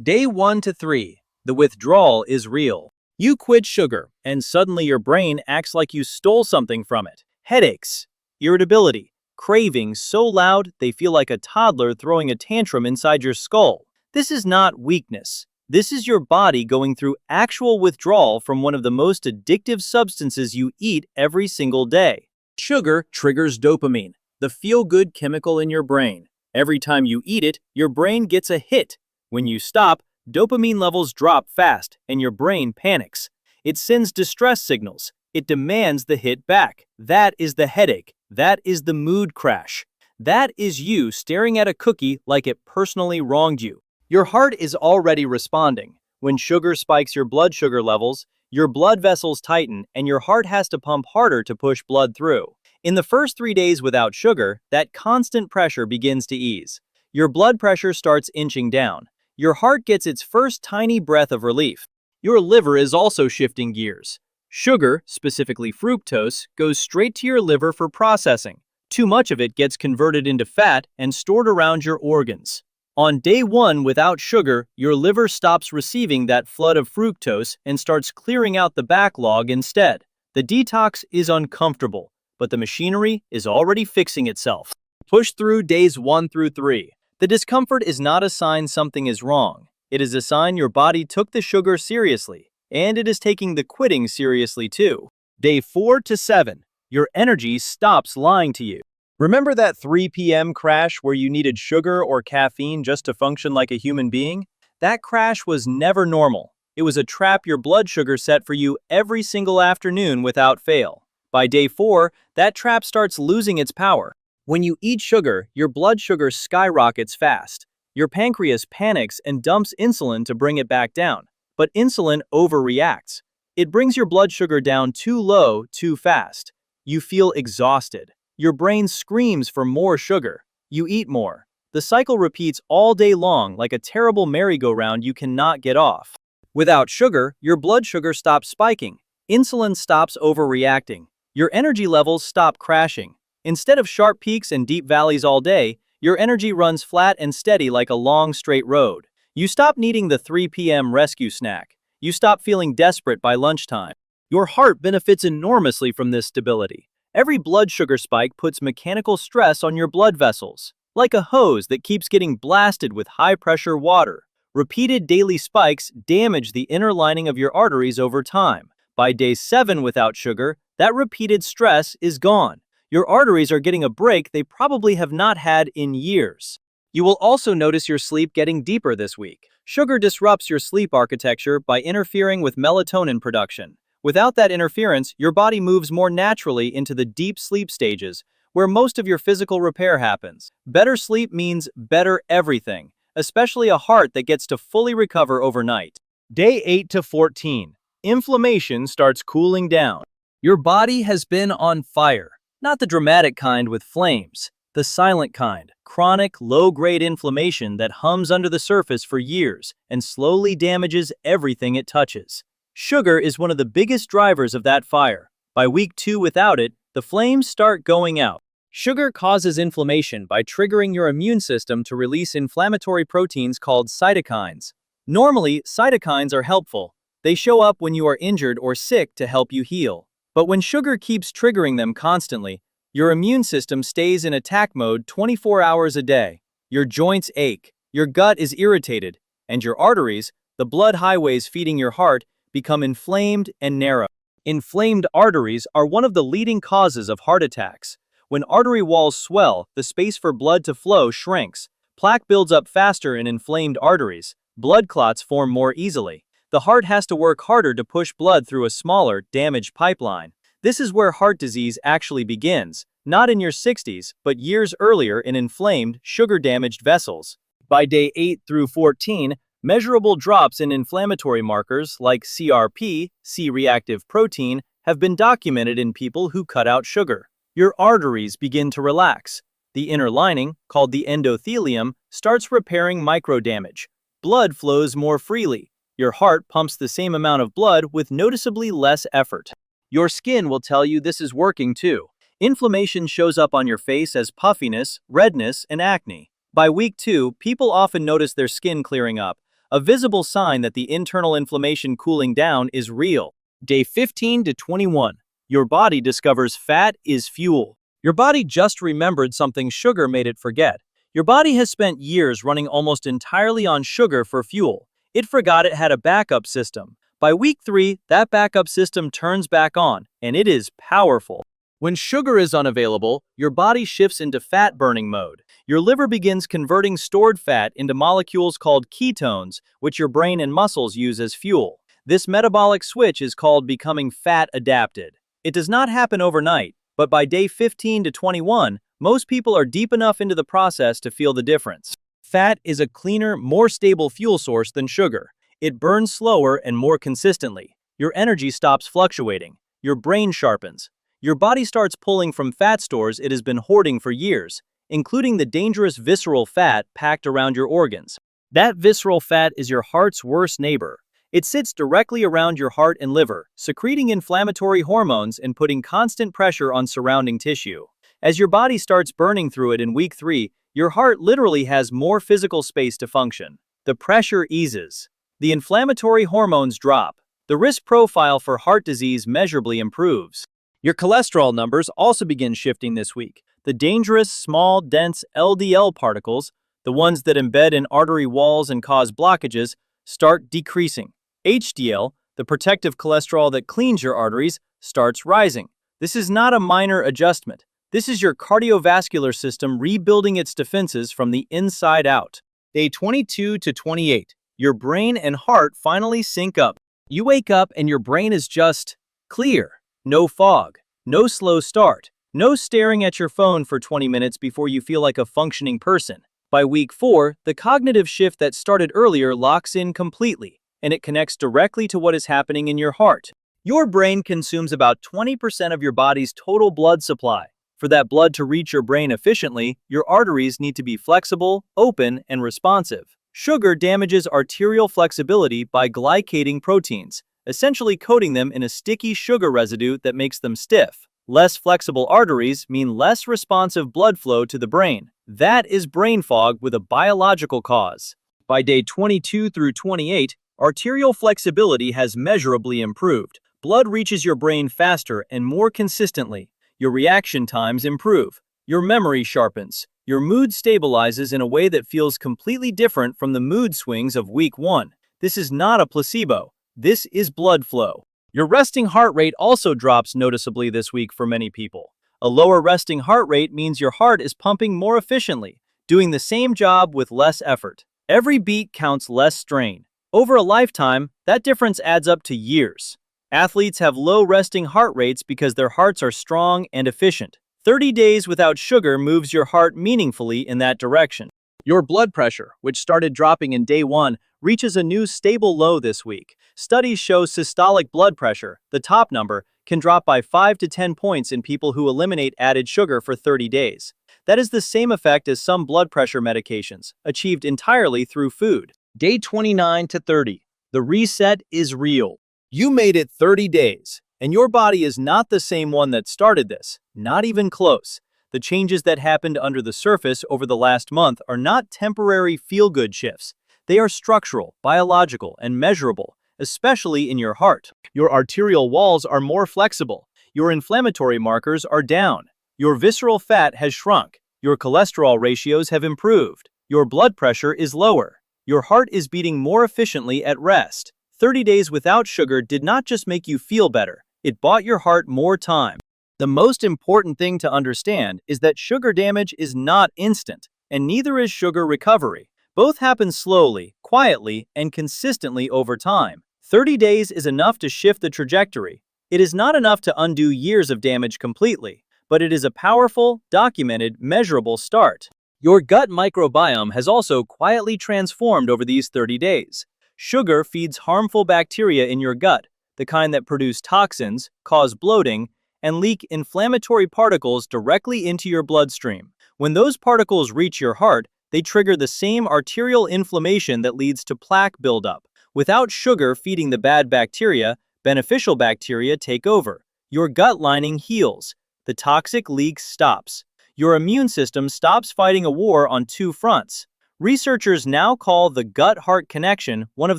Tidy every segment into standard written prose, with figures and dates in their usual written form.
Day 1 to 3. The withdrawal is real. You quit sugar, and suddenly your brain acts like you stole something from it. Headaches, irritability, cravings so loud they feel like a toddler throwing a tantrum inside your skull. This is not weakness. This is your body going through actual withdrawal from one of the most addictive substances you eat every single day. Sugar triggers dopamine, the feel-good chemical in your brain. Every time you eat it, your brain gets a hit. When you stop, dopamine levels drop fast and your brain panics. It sends distress signals. It demands the hit back. That is the headache. That is the mood crash. That is you staring at a cookie like it personally wronged you. Your heart is already responding. When sugar spikes your blood sugar levels, your blood vessels tighten and your heart has to pump harder to push blood through. In the first 3 days without sugar, that constant pressure begins to ease. Your blood pressure starts inching down. Your heart gets its first tiny breath of relief. Your liver is also shifting gears. Sugar, specifically fructose, goes straight to your liver for processing. Too much of it gets converted into fat and stored around your organs. On day 1 without sugar, your liver stops receiving that flood of fructose and starts clearing out the backlog instead. The detox is uncomfortable, but the machinery is already fixing itself. Push through days 1 through 3. The discomfort is not a sign something is wrong. It is a sign your body took the sugar seriously, and it is taking the quitting seriously too. Day 4 to 7. Your energy stops lying to you. Remember that 3 p.m. crash where you needed sugar or caffeine just to function like a human being? That crash was never normal. It was a trap your blood sugar set for you every single afternoon without fail. By day 4, that trap starts losing its power. When you eat sugar, your blood sugar skyrockets fast. Your pancreas panics and dumps insulin to bring it back down. But insulin overreacts. It brings your blood sugar down too low, too fast. You feel exhausted. Your brain screams for more sugar. You eat more. The cycle repeats all day long like a terrible merry-go-round you cannot get off. Without sugar, your blood sugar stops spiking. Insulin stops overreacting. Your energy levels stop crashing. Instead of sharp peaks and deep valleys all day, your energy runs flat and steady like a long, straight road. You stop needing the 3 p.m. rescue snack. You stop feeling desperate by lunchtime. Your heart benefits enormously from this stability. Every blood sugar spike puts mechanical stress on your blood vessels, like a hose that keeps getting blasted with high-pressure water. Repeated daily spikes damage the inner lining of your arteries over time. By day 7 without sugar, that repeated stress is gone. Your arteries are getting a break they probably have not had in years. You will also notice your sleep getting deeper this week. Sugar disrupts your sleep architecture by interfering with melatonin production. Without that interference, your body moves more naturally into the deep sleep stages, where most of your physical repair happens. Better sleep means better everything, especially a heart that gets to fully recover overnight. Day 8 to 14. Inflammation starts cooling down. Your body has been on fire. Not the dramatic kind with flames, the silent kind, chronic, low-grade inflammation that hums under the surface for years and slowly damages everything it touches. Sugar is one of the biggest drivers of that fire. By week 2 without it, the flames start going out. Sugar causes inflammation by triggering your immune system to release inflammatory proteins called cytokines. Normally, cytokines are helpful. They show up when you are injured or sick to help you heal. But when sugar keeps triggering them constantly, your immune system stays in attack mode 24 hours a day. Your joints ache, your gut is irritated, and your arteries, the blood highways feeding your heart, become inflamed and narrow. Inflamed arteries are one of the leading causes of heart attacks. When artery walls swell, the space for blood to flow shrinks. Plaque builds up faster in inflamed arteries. Blood clots form more easily. The heart has to work harder to push blood through a smaller, damaged pipeline. This is where heart disease actually begins, not in your 60s, but years earlier in inflamed, sugar-damaged vessels. By day 8 through 14, measurable drops in inflammatory markers like CRP, C-reactive protein, have been documented in people who cut out sugar. Your arteries begin to relax. The inner lining, called the endothelium, starts repairing microdamage. Blood flows more freely. Your heart pumps the same amount of blood with noticeably less effort. Your skin will tell you this is working too. Inflammation shows up on your face as puffiness, redness, and acne. By week 2, people often notice their skin clearing up, a visible sign that the internal inflammation cooling down is real. Day 15 to 21. Your body discovers fat is fuel. Your body just remembered something sugar made it forget. Your body has spent years running almost entirely on sugar for fuel. It forgot it had a backup system. By week 3, that backup system turns back on, and it is powerful. When sugar is unavailable, your body shifts into fat-burning mode. Your liver begins converting stored fat into molecules called ketones, which your brain and muscles use as fuel. This metabolic switch is called becoming fat-adapted. It does not happen overnight, but by day 15 to 21, most people are deep enough into the process to feel the difference. Fat is a cleaner, more stable fuel source than sugar. It burns slower and more consistently. Your energy stops fluctuating. Your brain sharpens. Your body starts pulling from fat stores it has been hoarding for years, including the dangerous visceral fat packed around your organs. That visceral fat is your heart's worst neighbor. It sits directly around your heart and liver, secreting inflammatory hormones and putting constant pressure on surrounding tissue. As your body starts burning through it in week 3, your heart literally has more physical space to function. The pressure eases. The inflammatory hormones drop. The risk profile for heart disease measurably improves. Your cholesterol numbers also begin shifting this week. The dangerous, small, dense LDL particles, the ones that embed in artery walls and cause blockages, start decreasing. HDL, the protective cholesterol that cleans your arteries, starts rising. This is not a minor adjustment. This is your cardiovascular system rebuilding its defenses from the inside out. Day 22 to 28. Your brain and heart finally sync up. You wake up and your brain is just clear. No fog. No slow start. No staring at your phone for 20 minutes before you feel like a functioning person. By week 4, the cognitive shift that started earlier locks in completely, and it connects directly to what is happening in your heart. Your brain consumes about 20% of your body's total blood supply. For that blood to reach your brain efficiently, your arteries need to be flexible, open, and responsive. Sugar damages arterial flexibility by glycating proteins, essentially coating them in a sticky sugar residue that makes them stiff. Less flexible arteries mean less responsive blood flow to the brain. That is brain fog with a biological cause. By day 22 through 28, arterial flexibility has measurably improved. Blood reaches your brain faster and more consistently. Your reaction times improve. Your memory sharpens. Your mood stabilizes in a way that feels completely different from the mood swings of week 1. This is not a placebo. This is blood flow. Your resting heart rate also drops noticeably this week for many people. A lower resting heart rate means your heart is pumping more efficiently, doing the same job with less effort. Every beat counts less strain. Over a lifetime, that difference adds up to years. Athletes have low resting heart rates because their hearts are strong and efficient. 30 days without sugar moves your heart meaningfully in that direction. Your blood pressure, which started dropping in day 1, reaches a new stable low this week. Studies show systolic blood pressure, the top number, can drop by 5 to 10 points in people who eliminate added sugar for 30 days. That is the same effect as some blood pressure medications, achieved entirely through food. Day 29 to 30. The reset is real. You made it 30 days, and your body is not the same one that started this, not even close. The changes that happened under the surface over the last month are not temporary feel-good shifts. They are structural, biological, and measurable, especially in your heart. Your arterial walls are more flexible. Your inflammatory markers are down. Your visceral fat has shrunk. Your cholesterol ratios have improved. Your blood pressure is lower. Your heart is beating more efficiently at rest. 30 days without sugar did not just make you feel better, it bought your heart more time. The most important thing to understand is that sugar damage is not instant, and neither is sugar recovery. Both happen slowly, quietly, and consistently over time. 30 days is enough to shift the trajectory. It is not enough to undo years of damage completely, but it is a powerful, documented, measurable start. Your gut microbiome has also quietly transformed over these 30 days. Sugar feeds harmful bacteria in your gut, the kind that produce toxins, cause bloating, and leak inflammatory particles directly into your bloodstream. When those particles reach your heart, they trigger the same arterial inflammation that leads to plaque buildup. Without sugar feeding the bad bacteria, beneficial bacteria take over. Your gut lining heals. The toxic leak stops. Your immune system stops fighting a war on two fronts. Researchers now call the gut-heart connection one of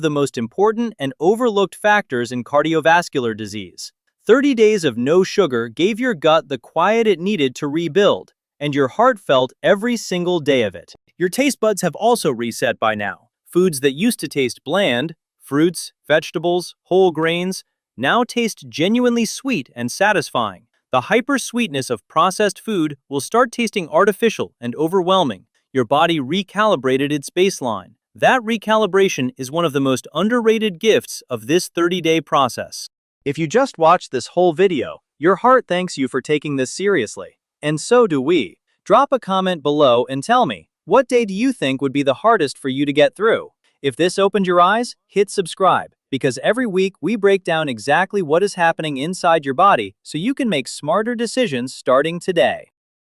the most important and overlooked factors in cardiovascular disease. 30 days of no sugar gave your gut the quiet it needed to rebuild, and your heart felt every single day of it. Your taste buds have also reset by now. Foods that used to taste bland, fruits, vegetables, whole grains, now taste genuinely sweet and satisfying. The hyper-sweetness of processed food will start tasting artificial and overwhelming. Your body recalibrated its baseline. That recalibration is one of the most underrated gifts of this 30-day process. If you just watched this whole video, your heart thanks you for taking this seriously. And so do we. Drop a comment below and tell me, what day do you think would be the hardest for you to get through? If this opened your eyes, hit subscribe, because every week we break down exactly what is happening inside your body so you can make smarter decisions starting today.